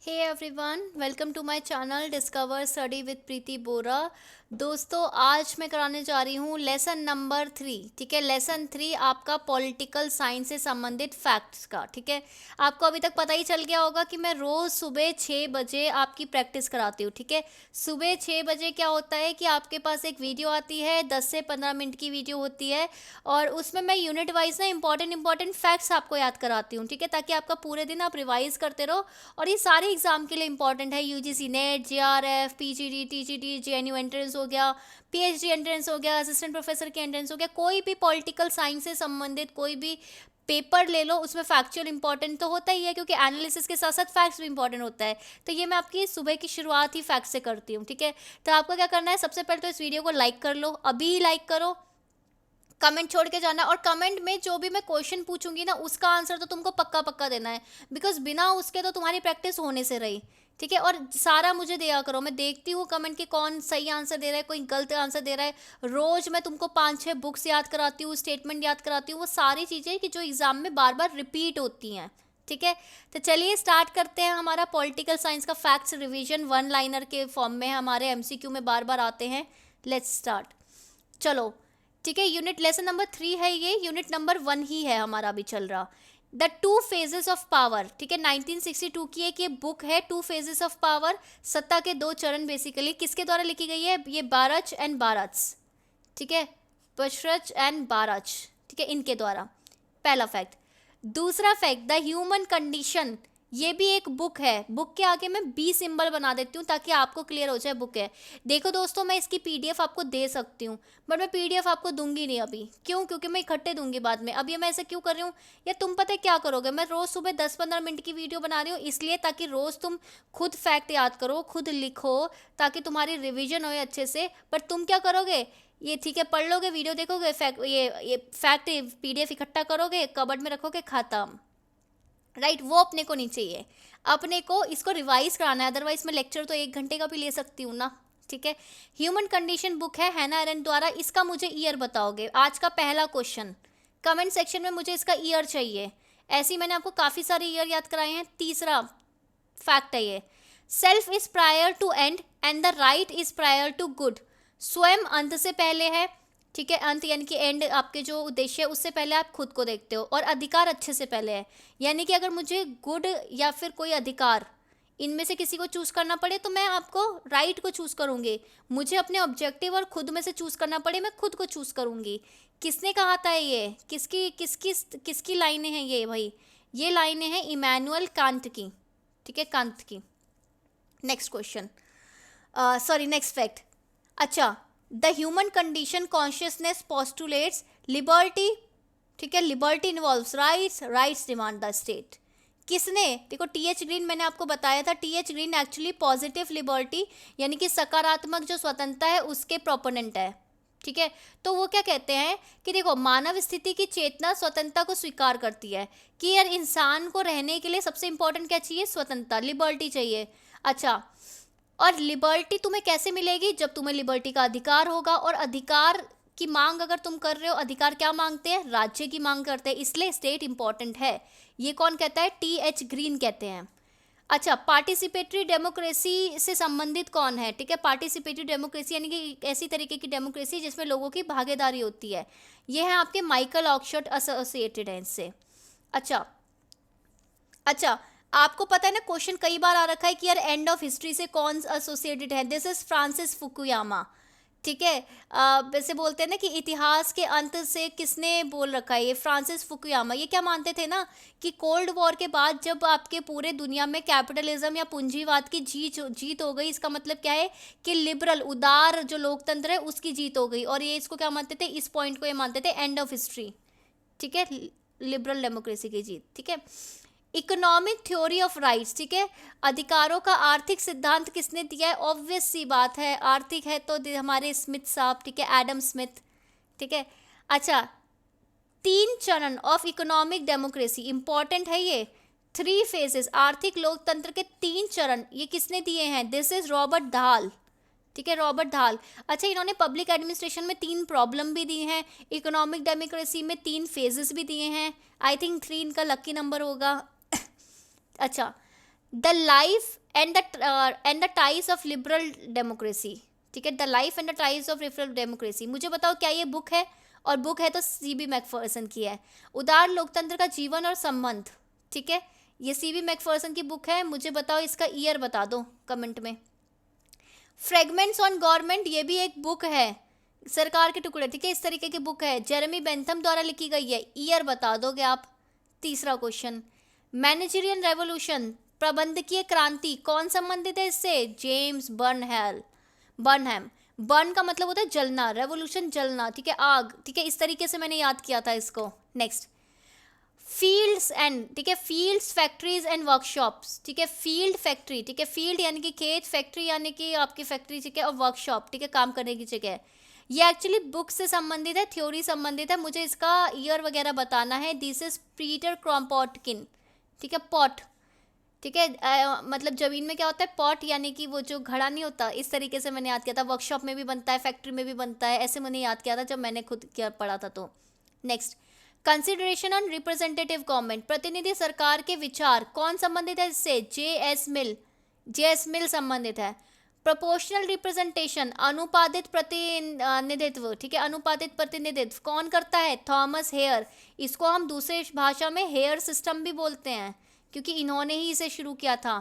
Hey everyone, welcome to my channel discover study with Preeti Bora. दोस्तों, आज मैं कराने जा रही हूँ लेसन नंबर 3। ठीक है, लेसन 3 आपका पॉलिटिकल साइंस से संबंधित फैक्ट्स का। ठीक है, आपको अभी तक पता ही चल गया होगा कि मैं रोज़ सुबह 6 बजे आपकी प्रैक्टिस कराती हूँ। ठीक है, सुबह 6 बजे क्या होता है कि आपके पास एक वीडियो आती है, 10 से 15 मिनट की वीडियो होती है और उसमें मैं यूनिट वाइज ना इंपॉर्टेंट फैक्ट्स आपको याद कराती हूँ। ठीक है, ताकि आपका पूरे दिन आप रिवाइज करते रहो और ये सारे एग्जाम के लिए इंपॉर्टेंट है। UGC net, JRF, PGD, TGT, JNU entrance हो गया, पीएचडी एंट्रेंस हो गया, असिस्टेंट प्रोफेसर के एंट्रेंस हो गया, कोई भी पॉलिटिकल साइंस से संबंधित कोई भी पेपर ले लो, उसमें फैक्चुअल इंपॉर्टेंट तो होता ही है, क्योंकि एनालिसिस के साथ साथ फैक्ट्स भी इंपॉर्टेंट होता है। तो ये मैं आपकी सुबह की शुरुआत ही फैक्ट से करती हूँ। ठीक है, तो आपको क्या करना है, सबसे पहले तो इस वीडियो को लाइक कर लो, अभी ही लाइक करो, कमेंट छोड़ के जाना और कमेंट में जो भी मैं क्वेश्चन पूछूंगी ना उसका आंसर तो तुमको पक्का पक्का देना है, बिकॉज बिना उसके तो तुम्हारी प्रैक्टिस होने से रही। ठीक है, और सारा मुझे दिया करो, मैं देखती हूँ कमेंट के कौन सही आंसर दे रहा है, कोई गलत आंसर दे रहा है। रोज मैं तुमको 5-6 बुक्स याद कराती हूँ, स्टेटमेंट याद कराती हूँ, वो सारी चीज़ें कि जो एग्जाम में बार बार रिपीट होती हैं। ठीक है, तो चलिए स्टार्ट करते हैं। हमारा पॉलिटिकल साइंस का फैक्ट्स रिवीजन वन लाइनर के फॉर्म में हमारे एमसीक्यू में बार बार आते हैं। Let's start. चलो, ठीक है, यूनिट लेसन नंबर 3 है, ये यूनिट नंबर 1 ही है हमारा अभी चल रहा। The two phases of power. ठीक है, 1962 की एक ये बुक है, टू फेजेस ऑफ पावर, सत्ता के दो चरण। बेसिकली किसके द्वारा लिखी गई है, ये बारच एंड बारच। ठीक है, बशरच एंड बारच। ठीक है, इनके द्वारा। पहला फैक्ट। दूसरा फैक्ट, द ह्यूमन कंडीशन, ये भी एक बुक है। बुक के आगे मैं बी सिंबल बना देती हूँ ताकि आपको क्लियर हो जाए बुक है। देखो दोस्तों, मैं इसकी पीडीएफ आपको दे सकती हूँ, बट मैं पीडीएफ आपको दूंगी नहीं अभी। क्यों? क्योंकि मैं इकट्ठे दूंगी बाद में। अब ये मैं ऐसे क्यों कर रही हूँ, या तुम पता है क्या करोगे, मैं रोज सुबह 10-15 मिनट की वीडियो बना रही हूँ इसलिए ताकि रोज तुम खुद फैक्ट याद करो, खुद लिखो, ताकि तुम्हारी रिविजन हो अच्छे से। बट तुम क्या करोगे, ये ठीक है पढ़ लोगे, वीडियो देखोगे, ये फैक्ट पीडीएफ इकट्ठा करोगे, कबर्ड में रखोगे, खत्म। राइट, वो अपने को नहीं चाहिए। अपने को इसको रिवाइज कराना है, अदरवाइज मैं लेक्चर तो 1 घंटे का भी ले सकती हूँ ना। ठीक है, ह्यूमन कंडीशन बुक है हैना एरेंट द्वारा। इसका मुझे ईयर बताओगे। आज का पहला क्वेश्चन, कमेंट सेक्शन में मुझे इसका ईयर चाहिए। ऐसे ही मैंने आपको काफ़ी सारे ईयर याद कराए हैं। तीसरा फैक्ट है ये, self is prior to end the right is prior to good. स्वयं अंत से पहले है। ठीक है, अंत यानी कि एंड, आपके जो उद्देश्य है उससे पहले आप खुद को देखते हो, और अधिकार अच्छे से पहले है। यानी कि अगर मुझे गुड या फिर कोई अधिकार, इनमें से किसी को चूज करना पड़े तो मैं आपको राइट को चूज करूंगी। मुझे अपने ऑब्जेक्टिव और खुद में से चूज करना पड़े, मैं खुद को चूज करूंगी। किसने कहा था ये, किसकी किसकी किसकी लाइनें हैं ये भाई, ये लाइनें हैं इमैनुअल कांट की। ठीक है, कांट की। Next question, sorry next fact. अच्छा, the human condition consciousness postulates liberty. ठीक है, liberty involves rights, rights demand the state. किसने? देखो, टीएच ग्रीन, मैंने आपको बताया था, TH Green actually positive liberty यानी कि सकारात्मक जो स्वतंत्रता है उसके प्रोपोनेंट है। ठीक है, तो वो क्या कहते हैं कि देखो, मानव स्थिति की चेतना स्वतंत्रता को स्वीकार करती है कि यार इंसान को रहने के लिए सबसे इंपॉर्टेंट क्या चाहिए, स्वतंत्रता, लिबर्टी चाहिए। अच्छा, और लिबर्टी तुम्हें कैसे मिलेगी, जब तुम्हें लिबर्टी का अधिकार होगा, और अधिकार की मांग अगर तुम कर रहे हो, अधिकार क्या मांगते हैं, राज्य की मांग करते हैं, इसलिए स्टेट इंपॉर्टेंट है। ये कौन कहता है, टीएच ग्रीन कहते हैं। अच्छा, पार्टिसिपेटरी डेमोक्रेसी से संबंधित कौन है? ठीक है, पार्टिसिपेटरी डेमोक्रेसी यानी कि ऐसी तरीके की डेमोक्रेसी जिसमें लोगों की भागीदारी होती है। ये है आपके माइकल ऑक्सफोर्ड एसोसिएटेड है इससे। अच्छा, अच्छा, आपको पता है ना, क्वेश्चन कई बार आ रखा है कि यार एंड ऑफ हिस्ट्री से कौन एसोसिएटेड है, दिस इज फ्रांसिस फुकुयामा। ठीक है, वैसे बोलते हैं ना कि इतिहास के अंत से किसने बोल रखा है, ये फ्रांसिस फुकुयामा। ये क्या मानते थे ना कि कोल्ड वॉर के बाद जब आपके पूरे दुनिया में कैपिटलिज्म या पूंजीवाद की जीत हो गई, इसका मतलब क्या है कि लिबरल, उदार जो लोकतंत्र है उसकी जीत हो गई, और ये इसको क्या मानते थे, इस पॉइंट को ये मानते थे एंड ऑफ हिस्ट्री। ठीक है, लिबरल डेमोक्रेसी की जीत। ठीक है, इकोनॉमिक थ्योरी ऑफ राइट्स। ठीक है, अधिकारों का आर्थिक सिद्धांत किसने दिया है, ऑब्वियस सी बात है, आर्थिक है तो हमारे स्मिथ साहब। ठीक है, एडम स्मिथ। ठीक है, अच्छा, 3 चरण ऑफ इकोनॉमिक डेमोक्रेसी, इंपॉर्टेंट है ये। 3 फेजेस, आर्थिक लोकतंत्र के 3 चरण, ये किसने दिए हैं, दिस इज रॉबर्ट दाल। ठीक है, रॉबर्ट दाल। अच्छा, इन्होंने पब्लिक एडमिनिस्ट्रेशन में 3 प्रॉब्लम भी दी हैं, इकोनॉमिक डेमोक्रेसी में 3 फेजेस भी दिए हैं। आई थिंक 3 इनका लकी नंबर होगा। अच्छा, the life and the ties of liberal democracy, ठीक है, the life and the ties of liberal democracy. मुझे बताओ क्या ये बुक है, और बुक है तो सीबी मैकफर्सन की है। उदार लोकतंत्र का जीवन और संबंध, ठीक है, ये सीबी मैकफर्सन की बुक है। मुझे बताओ इसका ईयर बता दो कमेंट में। फ्रेगमेंट्स ऑन गवर्नमेंट, ये भी एक बुक है, सरकार के टुकड़े, ठीक है, इस तरीके की बुक है, जेरेमी बेंथम द्वारा लिखी गई है। ईयर बता दोगे आप। तीसरा क्वेश्चन, मैनेजरियन रेवोल्यूशन, प्रबंधकीय क्रांति, कौन संबंधित है इससे? James Burnham. बर्न का मतलब होता है जलना, रेवोल्यूशन जलना, ठीक है, आग, ठीक है, इस तरीके से मैंने याद किया था इसको। नेक्स्ट, फील्ड्स एंड, ठीक है, फील्ड्स, फैक्ट्रीज एंड वर्कशॉप्स, ठीक है, फील्ड फैक्ट्री, ठीक है, फील्ड यानी कि खेत, फैक्ट्री यानी कि आपकी फैक्ट्री, ठीक है, और वर्कशॉप, ठीक है, काम करने की जगह। ये एक्चुअली बुक से संबंधित है, थ्योरी संबंधित है, मुझे इसका ईयर वगैरह बताना है। दिस इज पीटर क्रॉम्पॉटकिन, ठीक है, पॉट, ठीक है, मतलब जमीन में क्या होता है, पॉट यानी कि वो जो घड़ा नहीं होता, इस तरीके से मैंने याद किया था। वर्कशॉप में भी बनता है, फैक्ट्री में भी बनता है, ऐसे मैंने याद किया था जब मैंने खुद क्या पढ़ा था। तो next, consideration on representative government, प्रतिनिधि सरकार के विचार, कौन संबंधित है इससे? जे एस मिल संबंधित है। प्रोपोर्शनल रिप्रेजेंटेशन, अनुपातित प्रतिनिधित्व, ठीक है, अनुपातित प्रतिनिधित्व कौन करता है? Thomas Hare. इसको हम दूसरे भाषा में हेयर सिस्टम भी बोलते हैं, क्योंकि इन्होंने ही इसे शुरू किया था।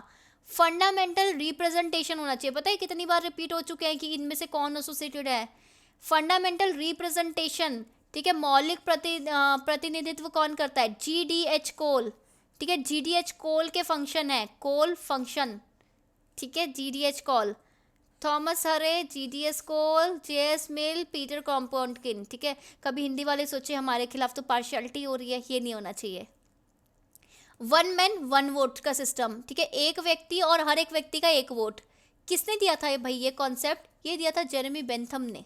फंडामेंटल रिप्रेजेंटेशन होना चाहिए, पता है कितनी बार रिपीट हो चुके हैं कि इनमें से कौन एसोसिएटेड है। फंडामेंटल रिप्रेजेंटेशन, ठीक है, मौलिक प्रतिनिधित्व कौन करता है? GDH कोल, ठीक है, GDH कोल के फंक्शन है, कोल फंक्शन, ठीक है, GDH कोल। थॉमस हरे, GDS कोल, JS मिल, पीटर क्रॉम्पटकिन, ठीक है। कभी हिंदी वाले सोचे हमारे खिलाफ तो पार्शियलिटी हो रही है, ये नहीं होना चाहिए। वन मैन वन वोट का सिस्टम, ठीक है, एक व्यक्ति और हर एक व्यक्ति का एक वोट, किसने दिया था ये भाई ये कॉन्सेप्ट? ये दिया था जेरेमी बेंथम ने,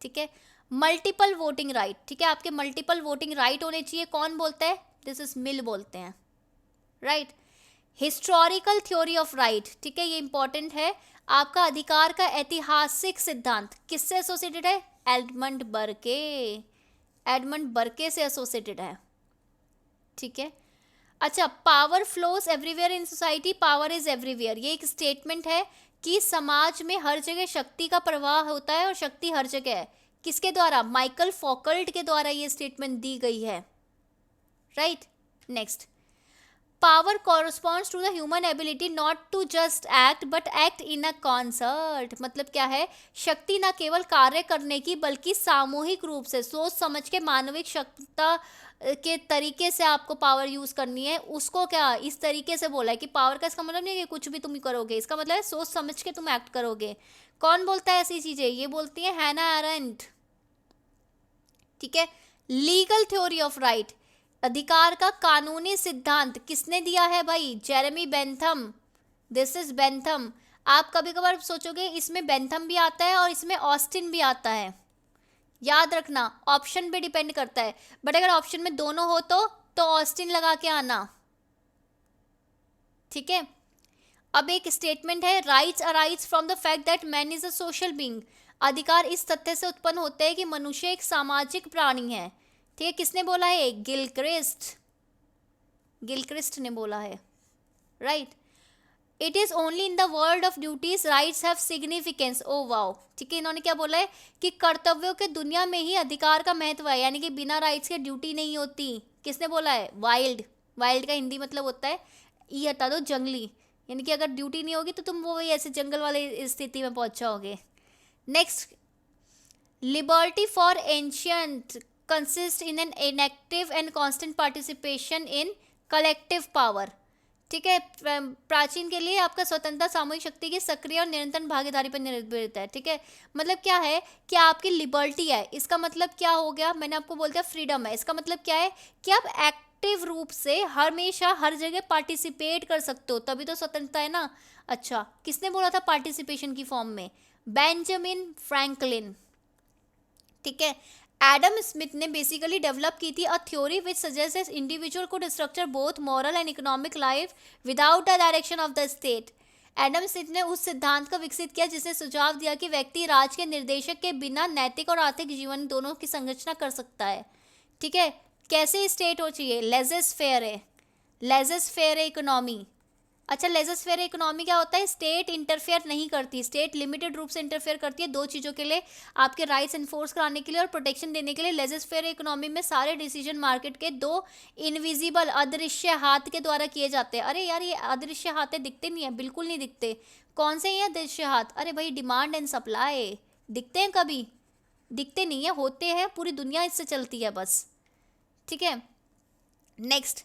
ठीक है। मल्टीपल वोटिंग राइट, ठीक है, आपके मल्टीपल वोटिंग राइट होने चाहिए, कौन बोलता है? दिस इज मिल बोलते हैं, right. Historical theory of right, ठीक है, ये इंपॉर्टेंट है। आपका अधिकार का ऐतिहासिक सिद्धांत किससे एसोसिएटेड है? एडमंड बर्के से एसोसिएटेड है, ठीक है। अच्छा, power flows everywhere in society, power is everywhere, ये एक स्टेटमेंट है कि समाज में हर जगह शक्ति का प्रवाह होता है और शक्ति हर जगह है। किसके द्वारा? माइकल फौकल्ट के द्वारा ये स्टेटमेंट दी गई है, right. Next, power corresponds to the human ability not to just act but act in a concert, मतलब क्या है? शक्ति न केवल कार्य करने की बल्कि सामूहिक रूप से सोच समझ के मानविक क्षमता के तरीके से आपको पावर यूज करनी है। उसको क्या इस तरीके से बोला है कि पावर का इसका मतलब नहीं है कि कुछ भी तुम करोगे, इसका मतलब है सोच समझ के तुम एक्ट करोगे। कौन बोलता है ऐसी चीजें? ये बोलती है हैना एरेंट, ठीक है। लीगल थ्योरी ऑफ राइट, अधिकार का कानूनी सिद्धांत किसने दिया है भाई? Jeremy Bentham, this is Bentham. आप कभी कभार सोचोगे इसमें बेंथम भी आता है और इसमें ऑस्टिन भी आता है, याद रखना ऑप्शन पे डिपेंड करता है, बट अगर ऑप्शन में दोनों हो तो ऑस्टिन लगा के आना, ठीक है। अब एक स्टेटमेंट है, rights arise from the fact that man is a social being, अधिकार इस तथ्य से उत्पन्न होते हैं कि मनुष्य एक सामाजिक प्राणी है, ठीक है। किसने बोला है? गिलक्रिस्ट ने बोला है, right. It is only in the world of duties rights have significance, oh wow, ठीक है। इन्होंने क्या बोला है कि कर्तव्यों के दुनिया में ही अधिकार का महत्व है, यानी कि बिना राइट्स के ड्यूटी नहीं होती। किसने बोला है? वाइल्ड का हिंदी मतलब होता है, ई हटा दो, जंगली, यानी कि अगर ड्यूटी नहीं होगी तो तुम वो ऐसे जंगल वाले स्थिति में पहुंच जाओगे। Next, liberty for ancient consist in an inactive and constant participation in collective power, ठीक है। प्राचीन के लिए आपका स्वतंत्रता सामूहिक शक्ति की सक्रिय और निरंतर भागीदारी पर निर्भरित है, ठीक है। मतलब क्या है कि आपकी लिबर्टी है, इसका मतलब क्या हो गया? मैंने आपको बोल दिया फ्रीडम है, इसका मतलब क्या है कि आप एक्टिव रूप से हमेशा हर जगह पार्टिसिपेट कर सकते हो, तभी तो स्वतंत्रता है ना। अच्छा, किसने बोला था पार्टिसिपेशन की फॉर्म में? बेंजामिन फ्रैंकलिन, ठीक है। एडम स्मिथ ने बेसिकली डेवलप की थी a theory which suggest individual could structure both moral and economic life without the direction of the state. Adam Smith ने उस सिद्धांत को विकसित किया जिसने सुझाव दिया कि व्यक्ति राज के निर्देशक के बिना नैतिक और आर्थिक जीवन दोनों की संरचना कर सकता है, ठीक है। कैसे स्टेट हो चाहिए? लेजेस फेयर है इकोनॉमी, अच्छा, लेजर इकोनॉमी क्या होता है? स्टेट इंटरफेयर नहीं करती, स्टेट लिमिटेड रूप से इंटरफेयर करती है दो चीज़ों के लिए, आपके राइट्स इन्फोर्स कराने के लिए और प्रोटेक्शन देने के लिए। लेजर इकोनॉमी में सारे डिसीजन मार्केट के दो इनविजिबल अदृश्य हाथ के द्वारा किए जाते हैं। अरे यार, ये अदृश्य हाथ है, दिखते नहीं है, बिल्कुल नहीं दिखते। कौन से ये अदृश्य हाथ? अरे भाई, डिमांड एंड सप्लाई। दिखते हैं कभी? दिखते नहीं है, होते हैं, पूरी दुनिया इससे चलती है बस। ठीक है, नेक्स्ट,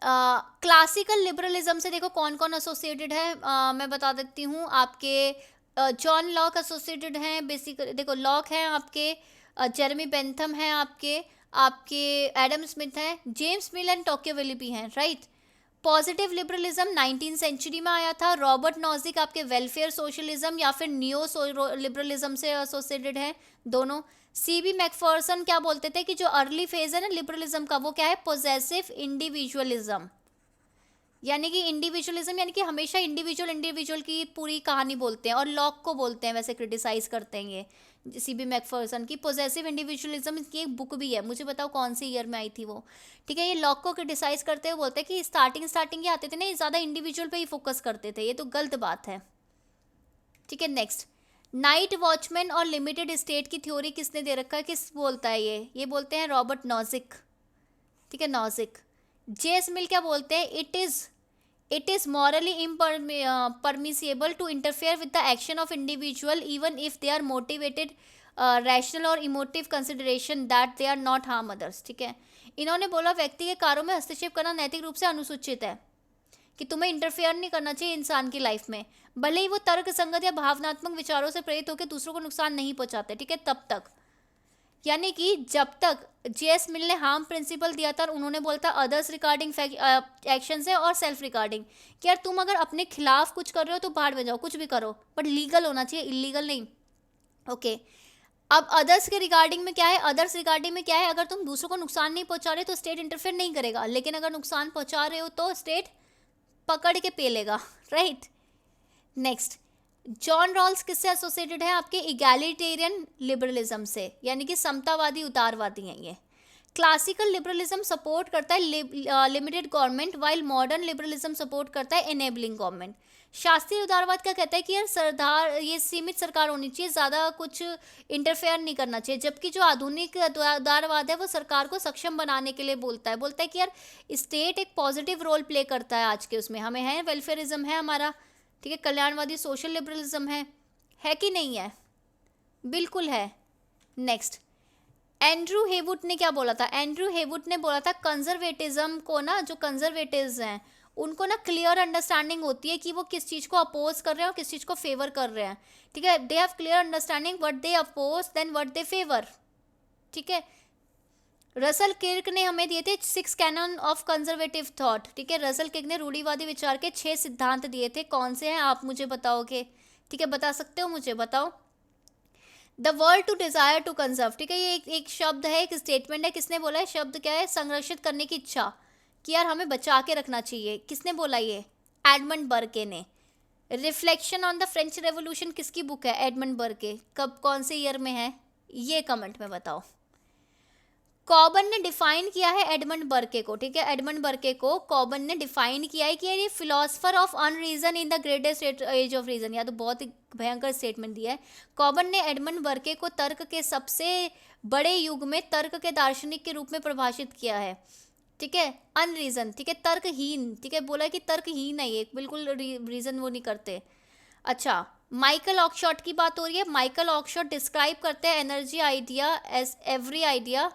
क्लासिकल लिबरलिज्म से देखो कौन कौन एसोसिएटेड है, मैं बता देती हूँ। आपके जॉन लॉक एसोसिएटेड हैं, बेसिक देखो लॉक हैं आपके, जेरेमी बेंथम हैं आपके आपके एडम स्मिथ हैं, जेम्स मिल एंड टोक्योवेली भी हैं, right. Positive liberalism 19th century में आया था। रॉबर्ट नॉजिक आपके वेलफेयर सोशलिज्म या फिर नियो लिबरलिज्म से एसोसिएटेड है दोनों। सीबी मैकफर्सन क्या बोलते थे कि जो अर्ली फेज है ना लिबरलिज्म का, वो क्या है? पोजेसिव इंडिविजुअलिज्म, यानी कि इंडिविजुअलिज्म यानी कि हमेशा इंडिविजुअल की पूरी कहानी बोलते हैं, और लॉक को बोलते हैं वैसे, क्रिटिसाइज करते हैं ये सीबी मैकफर्सन की। पोजेसिव इंडिविजुअलिज्म की एक बुक भी है, मुझे बताओ कौन सी ईयर में आई थी वो। ठीक है, ये लॉक को क्रिटिसाइज करते हुए बोलते हैं कि स्टार्टिंग ये आते थे ना, ये ज़्यादा इंडिविजुअल पे ही फोकस करते थे, ये तो गलत बात है। ठीक है, नेक्स्ट, नाइट वॉचमैन और लिमिटेड स्टेट की थ्योरी किसने दे रखा है? किस बोलता है ये बोलते हैं रॉबर्ट नॉजिक। ठीक है, नॉजिक। जेस मिल क्या बोलते हैं? It is morally impermissible to interfere with the action of individual even if they are motivated rational or emotive consideration that they are not harm others। ठीक है, इन्होंने बोला व्यक्ति के कार्यों में हस्तक्षेप करना नैतिक रूप से अनुसूचित है, कि तुम्हें इंटरफेयर नहीं करना चाहिए इंसान की लाइफ में, भले ही वो तर्क संगत या भावनात्मक विचारों से प्रेरित होकर दूसरों को नुकसान नहीं पहुंचाते। ठीक है, तब तक, यानी कि जब तक जेएस मिल ने हार्म प्रिंसिपल दिया था, उन्होंने बोला था अदर्स रिगार्डिंग एक्शन से और सेल्फ रिगार्डिंग, कि यार तुम अगर अपने खिलाफ कुछ कर रहे हो तो बाहर में जाओ, कुछ भी करो, बट लीगल होना चाहिए, इलीगल नहीं। ओके, अब अदर्स के रिगार्डिंग में क्या है? अदर्स रिगार्डिंग में क्या है? अगर तुम दूसरों को नुकसान नहीं पहुंचा रहे तो स्टेट इंटरफेयर नहीं करेगा, लेकिन अगर नुकसान पहुंचा रहे हो तो स्टेट पकड़ के पेलेगा, राइट। नेक्स्ट, जॉन रॉल्स किससे एसोसिएटेड है? आपके इगैलिटेरियन लिबरलिज्म से, यानी कि समतावादी उदारवादी हैं ये। क्लासिकल लिबरलिज्म सपोर्ट करता है limited government, while modern liberalism support करता है एनेबलिंग गवर्नमेंट। शास्त्रीय उदारवाद क्या कहता है कि यार ये सीमित सरकार होनी चाहिए, ज़्यादा कुछ इंटरफेयर नहीं करना चाहिए, जबकि जो आधुनिक उदारवाद है वो सरकार को सक्षम बनाने के लिए बोलता है कि यार स्टेट एक पॉजिटिव रोल प्ले करता है आज के उसमें, हमें है वेलफेयरिज्म है हमारा, ठीक है, कल्याणवादी सोशल लिबरलिज्म है कि नहीं है? बिल्कुल है। नेक्स्ट, एंड्रू हेवुड ने क्या बोला था? एंड्रू हेवुड ने बोला था कंजर्वेटिज्म को ना, जो कंजर्वेटिव्स हैं उनको ना क्लियर अंडरस्टैंडिंग होती है कि वो किस चीज़ को अपोज कर रहे हैं और किस चीज़ को फेवर कर रहे हैं। ठीक है, they have clear understanding what they oppose then what they favour. ठीक है, रसल किर्क ने हमें दिए थे 6 कैनन ऑफ कंजर्वेटिव थॉट। ठीक है, रसल किर्क ने रूढ़िवादी विचार के 6 सिद्धांत दिए थे, कौन से हैं आप मुझे बताओगे? ठीक है, बता सकते हो मुझे? बताओ। The world to desire to conserve. ठीक है, ये एक शब्द है, एक स्टेटमेंट है, किसने बोला है? शब्द क्या है? संरक्षित करने की इच्छा, कि यार हमें बचा के रखना चाहिए। किसने बोला ये? एडमंड बर्के ने। Reflection on the French revolution किसकी बुक है? Edmund Burke. कब, कौन से ईयर में है ये कमेंट में बताओ। कॉबन ने डिफाइन किया है एडमंड बर्के को। ठीक है, एडमंड बर्के को कॉबन ने डिफाइन किया है कि ये philosopher of unreason in the greatest age of reason. या तो बहुत ही भयंकर स्टेटमेंट दिया है कॉबन ने एडमंड बर्के को, तर्क के सबसे बड़े युग में तर्क के दार्शनिक के रूप में परिभाषित किया है। ठीक है, अनरीजन, ठीक है, तर्कहीन। ठीक है, बोला है कि तर्कहीन है ये, बिल्कुल रीजन वो नहीं करते। अच्छा, माइकल ऑक्सफोर्ड की बात हो रही है। माइकल ऑक्सफोर्ड डिस्क्राइब करते हैं energy idea as every idea,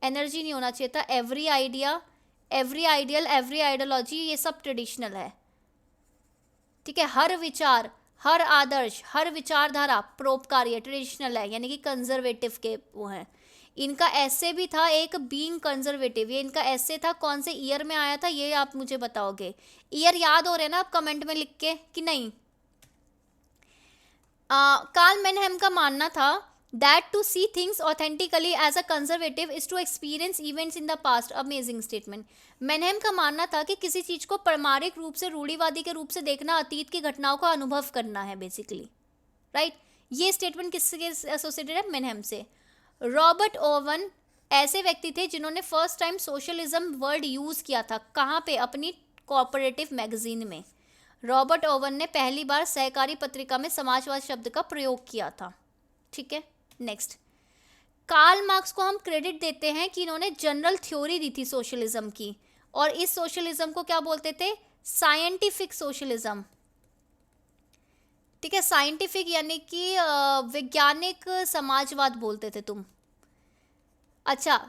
energy नहीं होना चाहिए था, every idea, every ideal, every ideology, ये सब ट्रेडिशनल है। ठीक है, हर विचार, हर आदर्श, हर विचारधारा परोपकारी है, ट्रेडिशनल है, यानी कि कंजर्वेटिव के वो हैं। इनका ऐसे भी था एक, बीइंग कंजर्वेटिव, ये इनका ऐसे था, कौन से ईयर में आया था ये आप मुझे बताओगे? ईयर याद हो रहे हैं ना आप कमेंट में लिख के कि नहीं? कार्ल मेनहेम का मानना था that to see things authentically as a conservative is to experience events in the past। Amazing statement. Mannheim का मानना था कि किसी चीज को प्रामाणिक रूप से रूढ़िवादी के रूप से देखना, अतीत की घटनाओं का अनुभव करना है बेसिकली, राइट। ये स्टेटमेंट किससे एसोसिएटेड है? मेनहेम से। रॉबर्ट ओवन ऐसे व्यक्ति थे जिन्होंने first time socialism word use किया था, कहाँ पे? अपनी कोऑपरेटिव मैगजीन में। रॉबर्ट ओवन ने पहली बार सहकारी पत्रिका में समाजवाद शब्द का प्रयोग किया था। ठीक है, नेक्स्ट, कार्ल मार्क्स को हम क्रेडिट देते हैं कि इन्होंने जनरल थ्योरी दी थी सोशलिज्म की, और इस सोशलिज्म को क्या बोलते थे? Scientific socialism. ठीक है, साइंटिफिक यानी कि वैज्ञानिक समाजवाद बोलते थे तुम। अच्छा,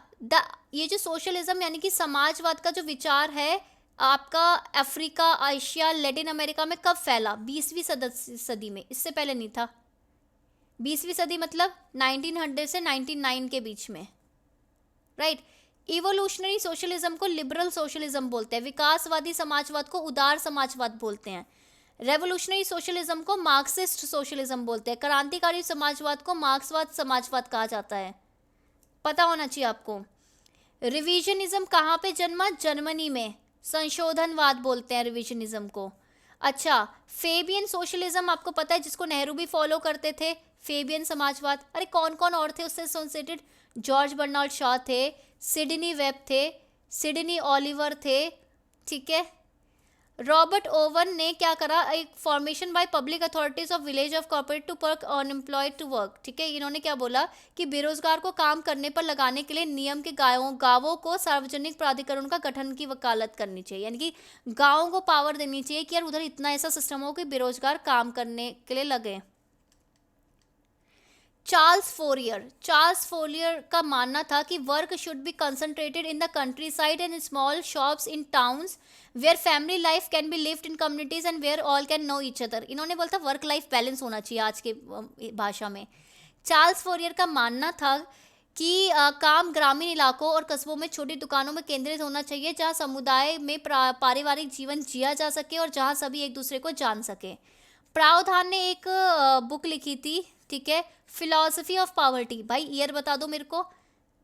ये जो सोशलिज्म यानी कि समाजवाद का जो विचार है आपका अफ्रीका, एशिया, लैटिन अमेरिका में कब फैला? 20वीं सदी में, इससे पहले नहीं था। 20वीं सदी मतलब 1900 से 1909 के बीच में, राइट। इवोल्यूशनरी सोशलिज्म को लिबरल सोशलिज्म बोलते हैं, विकासवादी समाजवाद को उदार समाजवाद बोलते हैं, रेवोल्यूशनरी सोशलिज्म को मार्क्सिस्ट सोशलिज्म बोलते हैं, क्रांतिकारी समाजवाद को मार्क्सवाद समाजवाद कहा जाता है, पता होना चाहिए आपको। रिविजनिज्म कहाँ पे जन्मा? जर्मनी में, संशोधनवाद बोलते हैं रिविजनिज्म को। अच्छा, फेबियन सोशलिज्म आपको पता है, जिसको नेहरू भी फॉलो करते थे, फेबियन समाजवाद। अरे कौन कौन और थे उससे एसोसिएटेड? जॉर्ज बर्नार्ड शॉ थे, सिडनी वेब थे, सिडनी ओलिवर थे। ठीक है, रॉबर्ट ओवन ने क्या करा? एक formation by public authorities of village of corporate to work unemployed to work. ठीक है, इन्होंने क्या बोला कि बेरोजगार को काम करने पर लगाने के लिए नियम के गांवों को सार्वजनिक प्राधिकरण का गठन की वकालत करनी चाहिए, यानी कि गांवों को पावर देनी चाहिए कि यार उधर इतना ऐसा सिस्टम हो कि बेरोजगार काम करने के लिए लगे। चार्ल्स फोरियर का मानना था कि work should be concentrated in the countryside and small shops in towns where family life can be lived in communities and where all can know each other. इन्होंने बोला था वर्क लाइफ बैलेंस होना चाहिए आज के भाषा में। Charles Fourier का मानना था कि काम ग्रामीण इलाकों और कस्बों में छोटी दुकानों में केंद्रित होना चाहिए, जहाँ समुदाय में पारिवारिक जीवन जिया जा सके और जहाँ सभी एक दूसरे को जान सके। प्रावधान ने एक बुक लिखी थी, ठीक है, फिलॉसफी ऑफ पॉवर्टी। भाई ईयर बता दो मेरे को।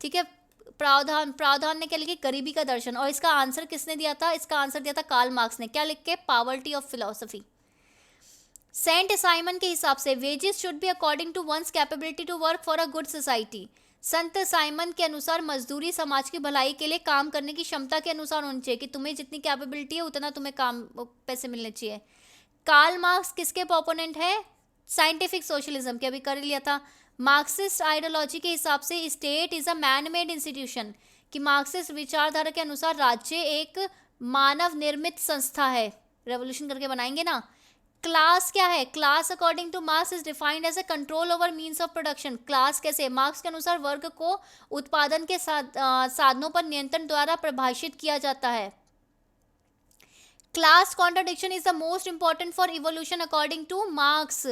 ठीक है, प्रावधान ने क्या लिखी? गरीबी का दर्शन। और इसका आंसर किसने दिया था? इसका आंसर दिया था कार्ल मार्क्स ने। क्या लिख के? Poverty of philosophy. Saint Simon के हिसाब से wages should be according to one's capability to work for a good society. संत साइमन के अनुसार मजदूरी समाज की भलाई के लिए काम करने की क्षमता के अनुसार होनी चाहिए, कि तुम्हें जितनी कैपेबिलिटी है उतना तुम्हें काम पैसे मिलने चाहिए। कार्ल मार्क्स किसके प्रोपोनेंट है? साइंटिफिक सोशलिज्म के, अभी कर लिया था। मार्क्सिस्ट आइडियोलॉजी के हिसाब से state is a man made institution, कि मार्क्सिस्ट विचारधारा के अनुसार राज्य एक मानव निर्मित संस्था है। रेवोल्यूशन करके बनाएंगे ना। क्लास क्या है? Class according to Marx is defined as a control over means of production. Class कैसे? मार्क्स के अनुसार वर्ग को उत्पादन के साधनों पर नियंत्रण द्वारा परिभाषित किया जाता है। Class contradiction is the most important for evolution according to marks.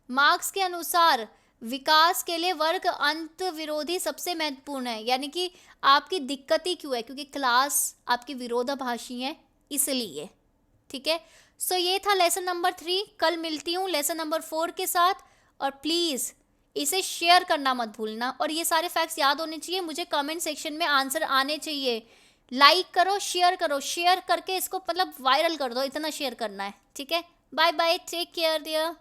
Marks के अनुसार विकास के लिए वर्ग अंत विरोधी सबसे महत्वपूर्ण है, यानी कि आपकी दिक्कत ही क्यों है? क्योंकि क्लास आपकी विरोधाभासी है, इसलिए। ठीक है, सो ये था लेसन नंबर 3। कल मिलती हूँ लेसन नंबर 4 के साथ, और प्लीज़ इसे शेयर करना मत भूलना, और ये सारे फैक्ट्स याद होने चाहिए। मुझे कमेंट सेक्शन में आंसर आने चाहिए। लाइक करो, शेयर करके इसको मतलब वायरल कर दो, इतना शेयर करना है। ठीक है, bye bye, take care dear.